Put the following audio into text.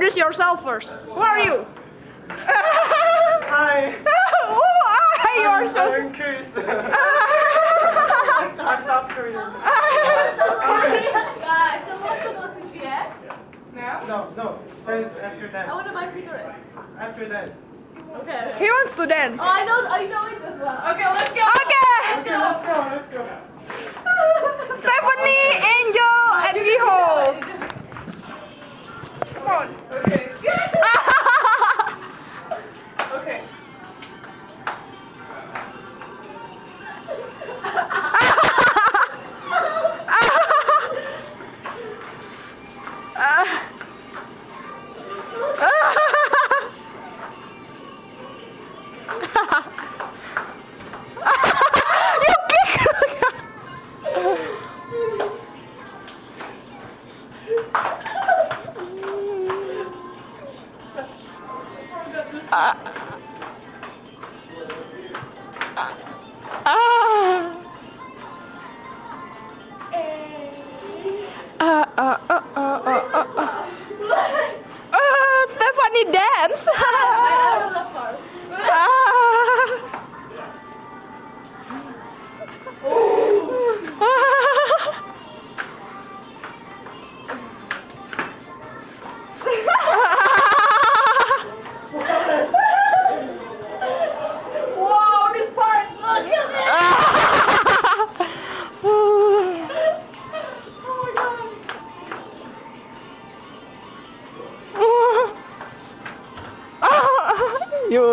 introduce yourself first. Who are you? Hi. Who are you? Are so. I'm Chris. I'm South Korean. Guys, so what's the go to GS? No. Dance after I dance. want to buy cigarettes. After dance. Okay. He wants to dance. Oh, I know it as well. Okay, let's go. Okay. Okay, let's go. Stephanie, Angel, and Viho. Come on. Okay. Okay. You kick. Stephanie dance. I love that part. Wow, this part. Look at it. You